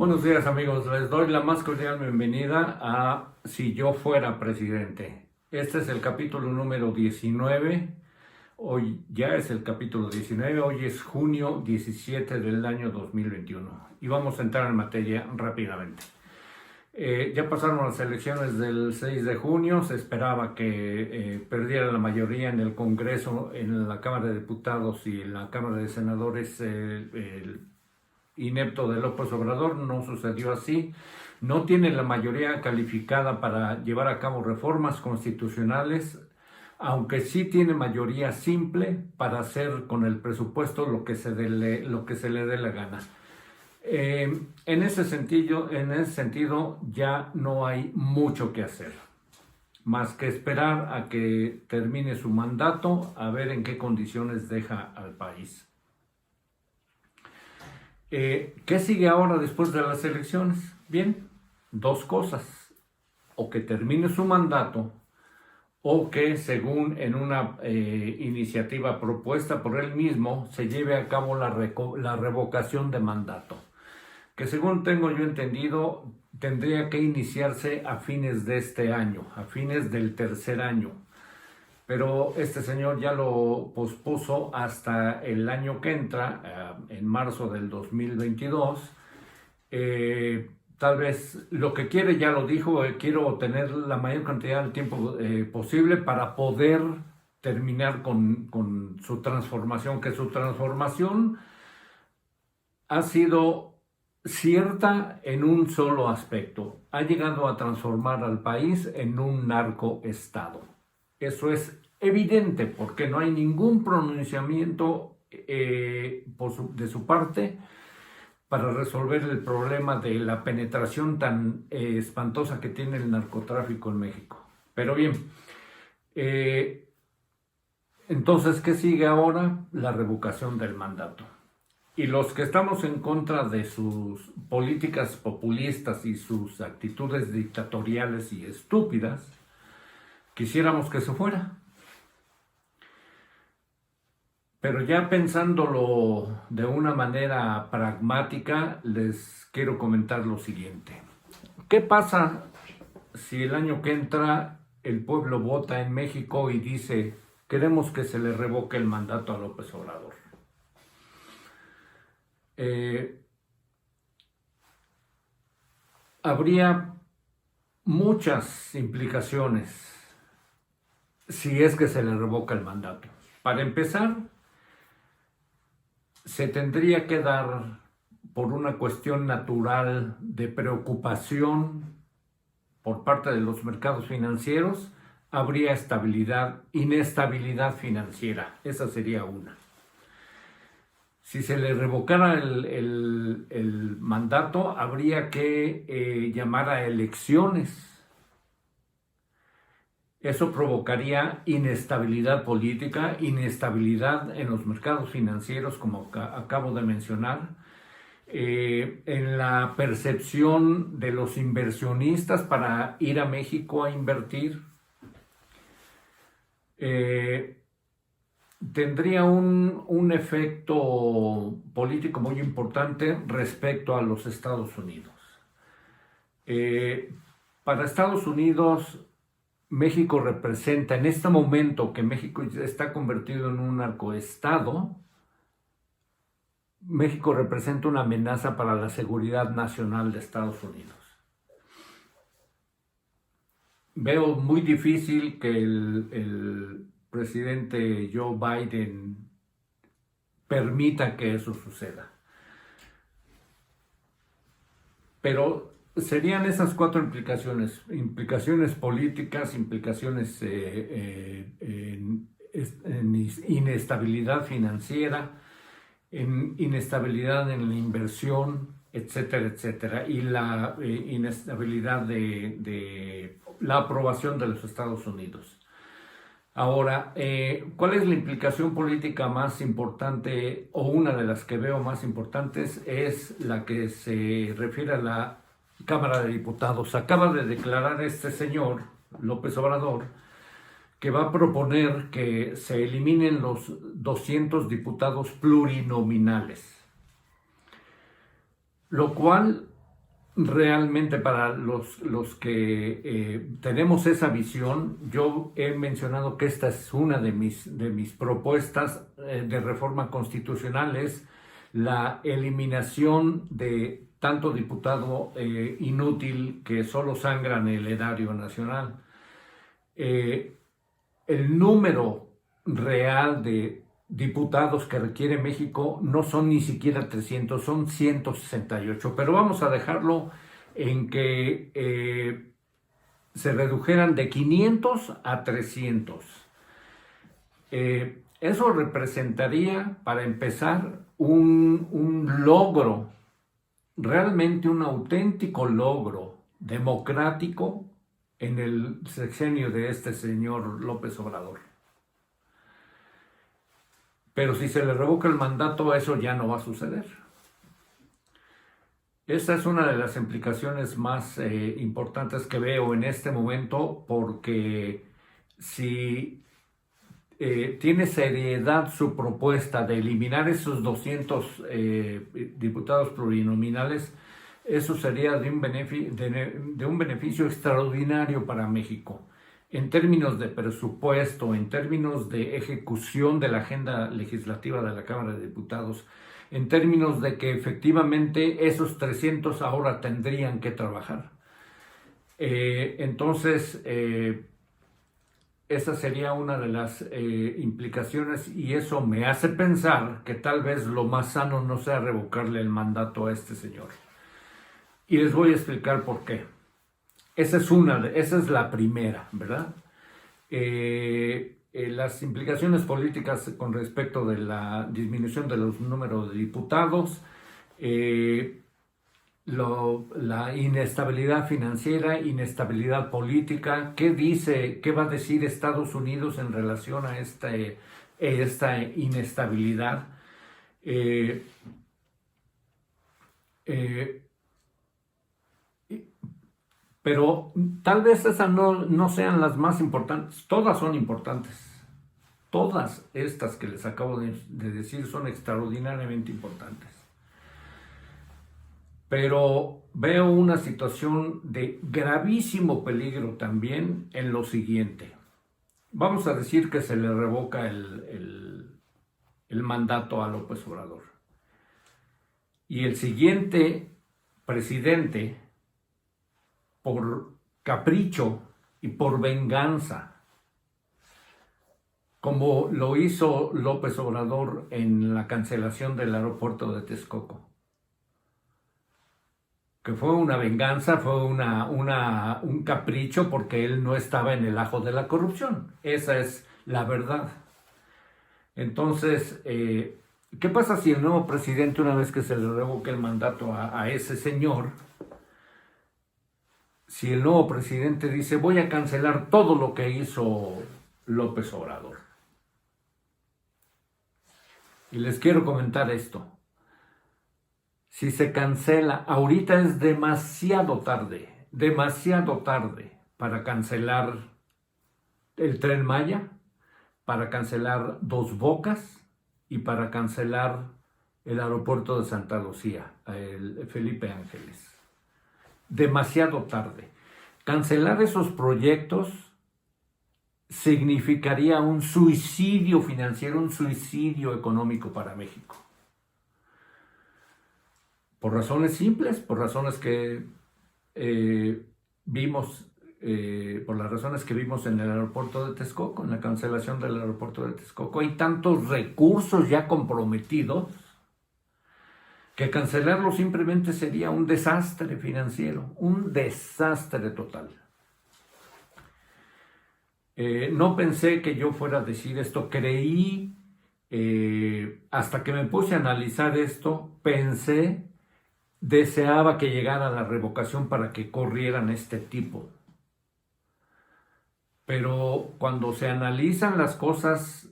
Buenos días amigos, les doy la más cordial bienvenida a Si yo fuera presidente. Este es el capítulo número 19, hoy ya es el capítulo 19, hoy es junio 17 del año 2021 y vamos a entrar en materia rápidamente. Ya pasaron las elecciones del 6 de junio, se esperaba que perdiera la mayoría en el Congreso, en la Cámara de Diputados y en la Cámara de Senadores el inepto de López Obrador. No sucedió así. No tiene la mayoría calificada para llevar a cabo reformas constitucionales, aunque sí tiene mayoría simple para hacer con el presupuesto lo que se le dé la gana. En ese sentido ya no hay mucho que hacer, más que esperar a que termine su mandato, a ver en qué condiciones deja al país. ¿Qué sigue ahora después de las elecciones? Bien, dos cosas: o que termine su mandato, o que, según en una iniciativa propuesta por él mismo, se lleve a cabo la revocación de mandato, que, según tengo yo entendido, tendría que iniciarse a fines de este año, a fines del tercer año. Pero este señor ya lo pospuso hasta el año que entra, en marzo del 2022. Tal vez lo que quiere, ya lo dijo, quiero tener la mayor cantidad de tiempo posible para poder terminar con su transformación, que su transformación ha sido cierta en un solo aspecto: ha llegado a transformar al país en un narcoestado. Eso es evidente porque no hay ningún pronunciamiento de su parte para resolver el problema de la penetración tan espantosa que tiene el narcotráfico en México. Pero bien, entonces, ¿qué sigue ahora? La revocación del mandato. Y los que estamos en contra de sus políticas populistas y sus actitudes dictatoriales y estúpidas, quisiéramos que se fuera. Pero ya pensándolo de una manera pragmática, les quiero comentar lo siguiente. ¿Qué pasa si el año que entra el pueblo vota en México y dice: queremos que se le revoque el mandato a López Obrador? Habría muchas implicaciones si es que se le revoca el mandato. Para empezar, se tendría que dar, por una cuestión natural de preocupación por parte de los mercados financieros, habría inestabilidad financiera. Esa sería una. Si se le revocara el mandato, habría que llamar a elecciones. Eso provocaría inestabilidad política, inestabilidad en los mercados financieros, como acabo de mencionar, en la percepción de los inversionistas para ir a México a invertir. Tendría un efecto político muy importante respecto a los Estados Unidos. Para Estados Unidos, México representa, en este momento que México está convertido en un narcoestado, México representa una amenaza para la seguridad nacional de Estados Unidos. Veo muy difícil que el presidente Joe Biden permita que eso suceda. Pero serían esas cuatro implicaciones políticas, implicaciones en inestabilidad financiera, en inestabilidad en la inversión, etcétera, etcétera, y la inestabilidad de la aprobación de los Estados Unidos. Ahora, ¿cuál es la implicación política más importante, o una de las que veo más importantes? Es la que se refiere a la Cámara de Diputados. Acaba de declarar este señor, López Obrador, que va a proponer que se eliminen los 200 diputados plurinominales, lo cual realmente para los que tenemos esa visión, yo he mencionado que esta es una de mis propuestas de reforma constitucional, es la eliminación de tanto diputado inútil que solo sangra en el erario nacional. El número real de diputados que requiere México no son ni siquiera 300, son 168, pero vamos a dejarlo en que se redujeran de 500 a 300. Eso representaría, para empezar, un logro, realmente un auténtico logro democrático en el sexenio de este señor López Obrador. Pero si se le revoca el mandato, eso ya no va a suceder. Esta es una de las implicaciones más importantes que veo en este momento, porque si tiene seriedad su propuesta de eliminar esos 200 diputados plurinominales, eso sería de un beneficio extraordinario para México, en términos de presupuesto, en términos de ejecución de la agenda legislativa de la Cámara de Diputados, en términos de que efectivamente esos 300 ahora tendrían que trabajar. Entonces, esa sería una de las implicaciones, y eso me hace pensar que tal vez lo más sano no sea revocarle el mandato a este señor. Y les voy a explicar por qué. Esa es la primera, ¿verdad? Las implicaciones políticas con respecto de la disminución de los números de diputados, la inestabilidad financiera, inestabilidad política. ¿Qué va a decir Estados Unidos en relación a esta inestabilidad? Pero tal vez esas no sean las más importantes. Todas son importantes. Todas estas que les acabo de decir son extraordinariamente importantes. Pero veo una situación de gravísimo peligro también en lo siguiente. Vamos a decir que se le revoca el mandato a López Obrador. Y el siguiente presidente, por capricho y por venganza, como lo hizo López Obrador en la cancelación del aeropuerto de Texcoco, que fue una venganza, fue un capricho, porque él no estaba en el ajo de la corrupción. Esa es la verdad. Entonces, ¿qué pasa si el nuevo presidente, una vez que se le revoque el mandato a ese señor, si el nuevo presidente dice: voy a cancelar todo lo que hizo López Obrador? Y les quiero comentar esto. Si se cancela, ahorita es demasiado tarde para cancelar el Tren Maya, para cancelar Dos Bocas y para cancelar el aeropuerto de Santa Lucía, el Felipe Ángeles. Demasiado tarde. Cancelar esos proyectos significaría un suicidio financiero, un suicidio económico para México. Por razones simples, por razones que vimos en el aeropuerto de Texcoco, en la cancelación del aeropuerto de Texcoco. Hay tantos recursos ya comprometidos que cancelarlo simplemente sería un desastre financiero, un desastre total. No pensé que yo fuera a decir esto, creí, hasta que me puse a analizar esto, deseaba que llegara la revocación para que corrieran este tipo. Pero cuando se analizan las cosas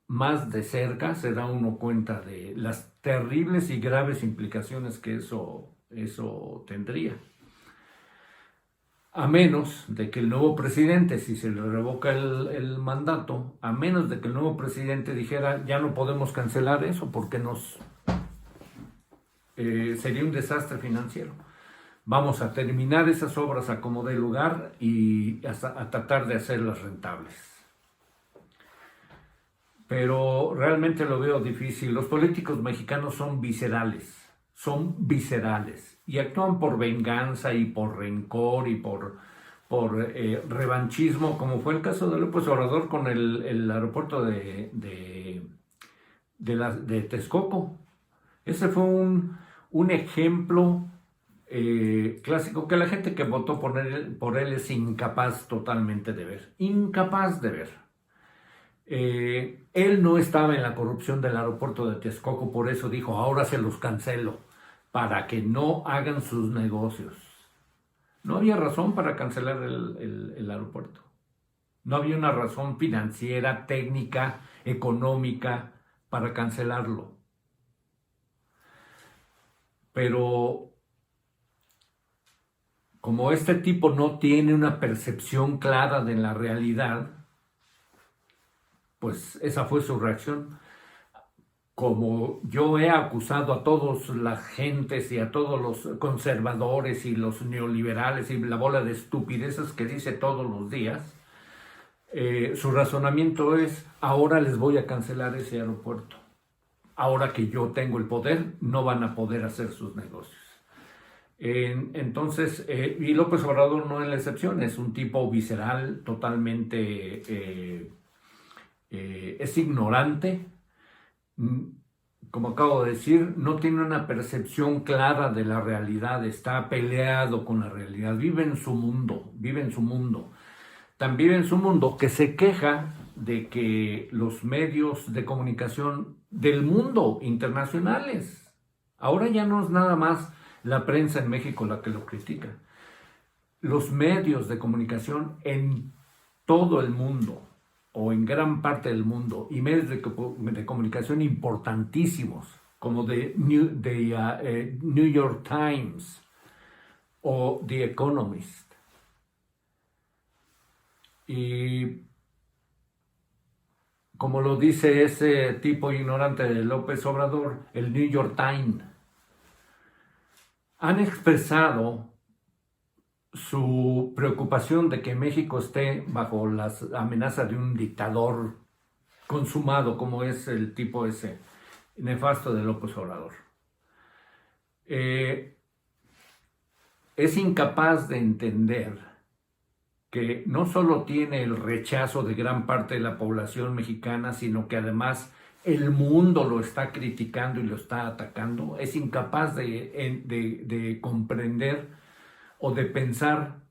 más de cerca, se da uno cuenta de las terribles y graves implicaciones que eso tendría. A menos de que el nuevo presidente, si se le revoca el mandato, a menos de que el nuevo presidente dijera: ya no podemos cancelar eso porque sería un desastre financiero. vamos a terminar esas obras a como dé lugar y a tratar de hacerlas rentables. Pero realmente lo veo difícil. Los políticos mexicanos son viscerales y actúan por venganza y por rencor y por revanchismo, como fue el caso de López Obrador con el aeropuerto de Texcoco. Ese fue un ejemplo clásico que la gente que votó por él es incapaz totalmente de ver. Incapaz de ver. Él no estaba en la corrupción del aeropuerto de Texcoco, por eso dijo, ahora se los cancelo, para que no hagan sus negocios. No había razón para cancelar el aeropuerto. No había una razón financiera, técnica, económica para cancelarlo. Pero como este tipo no tiene una percepción clara de la realidad, pues esa fue su reacción. Como yo he acusado a todas las gentes y a todos los conservadores y los neoliberales y la bola de estupideces que dice todos los días, su razonamiento es, ahora les voy a cancelar ese aeropuerto. Ahora que yo tengo el poder, no van a poder hacer sus negocios. Entonces, y López Obrador no es la excepción, es un tipo visceral, totalmente, es ignorante. Como acabo de decir, no tiene una percepción clara de la realidad, está peleado con la realidad, vive en su mundo, Tan vive en su mundo que se queja de que los medios de comunicación del mundo internacionales, ahora ya no es nada más la prensa en México la que lo critica, los medios de comunicación en todo el mundo, o en gran parte del mundo, y medios de comunicación importantísimos, como New York Times o The Economist. Y como lo dice ese tipo ignorante de López Obrador, el New York Times, han expresado su preocupación de que México esté bajo las amenazas de un dictador consumado como es el tipo ese nefasto de López Obrador. Es incapaz de entender que no solo tiene el rechazo de gran parte de la población mexicana, sino que además el mundo lo está criticando y lo está atacando. Es incapaz de comprender o de pensar,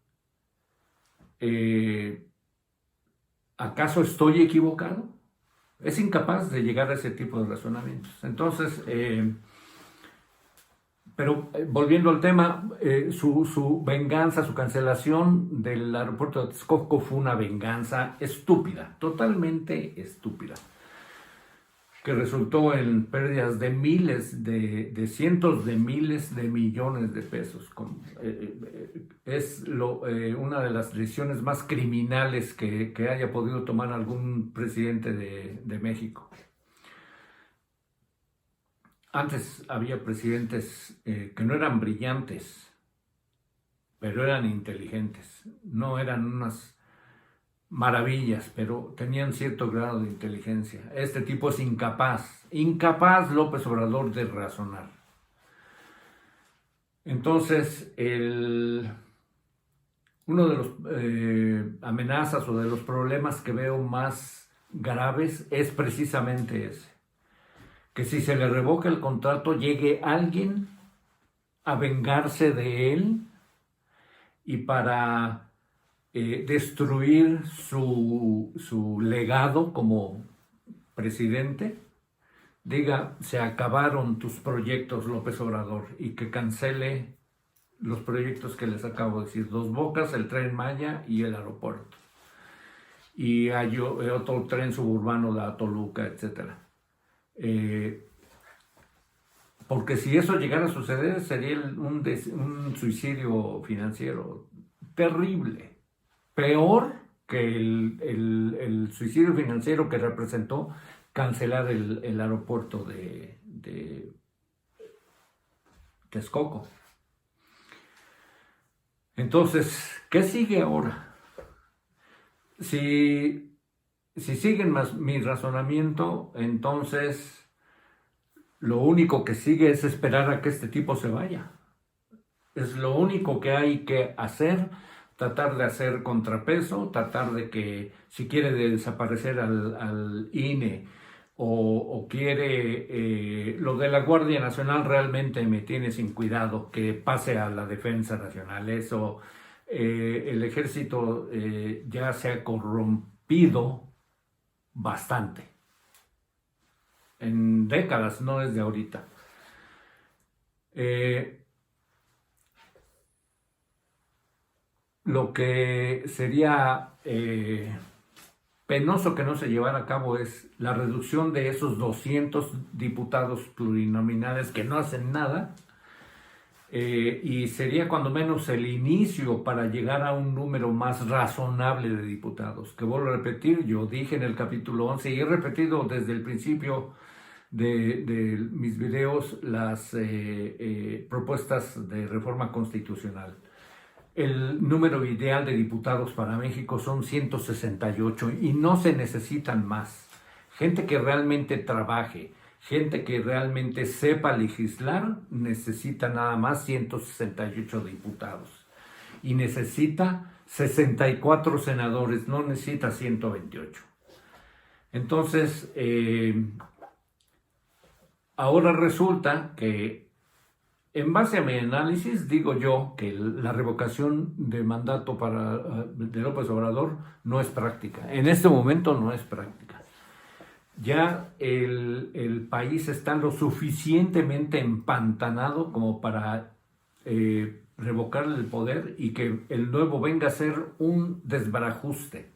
¿acaso estoy equivocado? Es incapaz de llegar a ese tipo de razonamientos. Entonces, pero volviendo al tema, su venganza, su cancelación del aeropuerto de Texcoco fue una venganza estúpida, totalmente estúpida, que resultó en pérdidas de miles, de cientos de miles de millones de pesos. Es una de las decisiones más criminales que haya podido tomar algún presidente de México. Antes había presidentes que no eran brillantes, pero eran inteligentes. No eran unas maravillas, pero tenían cierto grado de inteligencia. Este tipo es incapaz López Obrador de razonar. Entonces, uno de los amenazas o de los problemas que veo más graves es precisamente ese. Que si se le revoca el contrato, llegue alguien a vengarse de él y para destruir su legado como presidente, diga, se acabaron tus proyectos, López Obrador, y que cancele los proyectos que les acabo de decir, Dos Bocas, el Tren Maya y el aeropuerto. Y hay otro tren suburbano de Toluca, etc. Porque si eso llegara a suceder, sería un suicidio financiero terrible. Peor que el suicidio financiero que representó cancelar el aeropuerto de Texcoco. Entonces, ¿qué sigue ahora? Si siguen mi razonamiento, entonces lo único que sigue es esperar a que este tipo se vaya. Es lo único que hay que hacer, tratar de hacer contrapeso, tratar de que si quiere desaparecer al INE o quiere lo de la Guardia Nacional realmente me tiene sin cuidado, que pase a la Defensa Nacional. Eso, el ejército ya se ha corrompido bastante, en décadas, no es de ahorita. Eh, Lo que sería penoso que no se llevara a cabo es la reducción de esos 200 diputados plurinominales que no hacen nada, y sería cuando menos el inicio para llegar a un número más razonable de diputados. Que vuelvo a repetir, yo dije en el capítulo 11 y he repetido desde el principio de mis videos las propuestas de reforma constitucional. El número ideal de diputados para México son 168 y no se necesitan más. Gente que realmente trabaje, gente que realmente sepa legislar, necesita nada más 168 diputados. Y necesita 64 senadores, no necesita 128. Entonces, ahora resulta que en base a mi análisis, digo yo que la revocación de mandato de López Obrador no es práctica. En este momento no es práctica. Ya el país está lo suficientemente empantanado como para revocarle el poder y que el nuevo venga a ser un desbarajuste.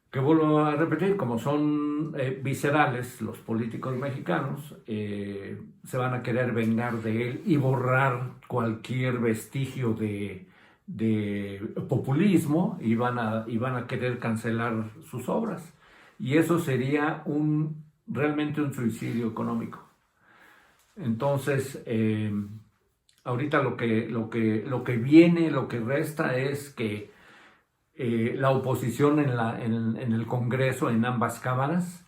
Que vuelvo a repetir, como son viscerales los políticos mexicanos, se van a querer vengar de él y borrar cualquier vestigio de populismo y van a querer cancelar sus obras. Y eso sería realmente un suicidio económico. Entonces, ahorita lo que viene, lo que resta es que la oposición en el Congreso, en ambas cámaras,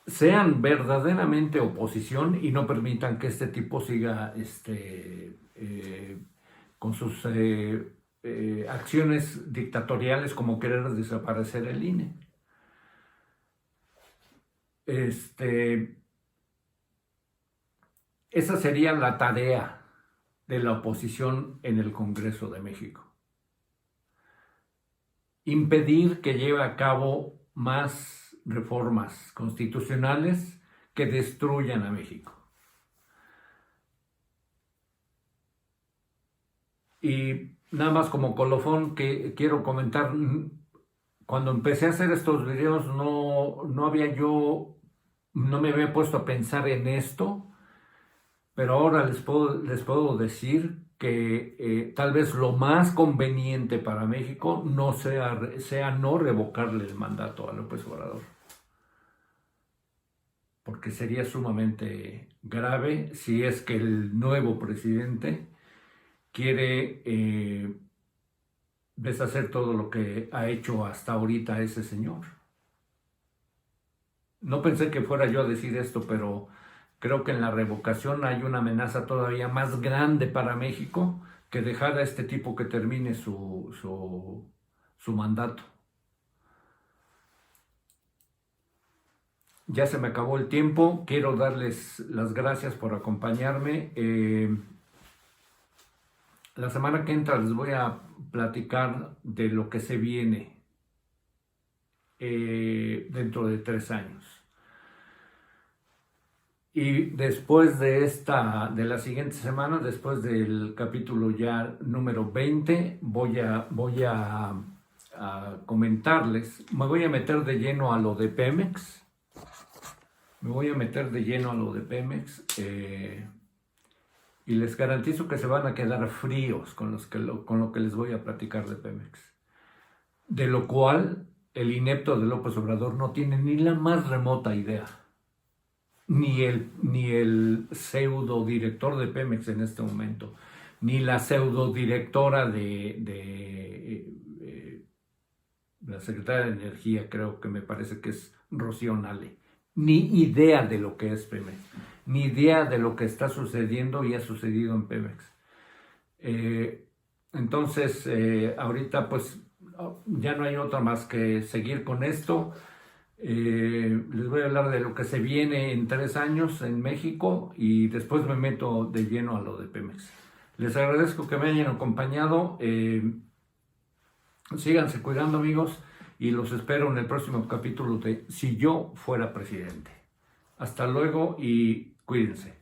sean verdaderamente oposición y no permitan que este tipo siga con sus acciones dictatoriales como querer desaparecer el INE. Esa sería la tarea de la oposición en el Congreso de México. Impedir que lleve a cabo más reformas constitucionales que destruyan a México. Y nada más como colofón que quiero comentar, cuando empecé a hacer estos videos no me había puesto a pensar en esto, pero ahora les puedo decir que tal vez lo más conveniente para México no sea no revocarle el mandato a López Obrador, porque sería sumamente grave si es que el nuevo presidente quiere deshacer todo lo que ha hecho hasta ahorita ese señor. No pensé que fuera yo a decir esto, pero creo que en la revocación hay una amenaza todavía más grande para México que dejar a este tipo que termine su mandato. Ya se me acabó el tiempo. Quiero darles las gracias por acompañarme. La semana que entra les voy a platicar de lo que se viene dentro de 3 años. Y después de la siguiente semana, después del capítulo ya número 20, voy a comentarles, me voy a meter de lleno a lo de Pemex. Y les garantizo que se van a quedar fríos con lo que les voy a platicar de Pemex. De lo cual el inepto de López Obrador no tiene ni la más remota idea. ni el pseudo director de Pemex en este momento, ni la pseudo directora de la secretaria de Energía, creo que me parece que es Rocío Nale, ni idea de lo que es Pemex, ni idea de lo que está sucediendo y ha sucedido en Pemex. Entonces, ahorita pues ya no hay otra más que seguir con esto. Les voy a hablar de lo que se viene en 3 años en México y después me meto de lleno a lo de Pemex. Les agradezco que me hayan acompañado. Síganse cuidando, amigos, y los espero en el próximo capítulo de Si yo fuera presidente. Hasta luego y cuídense.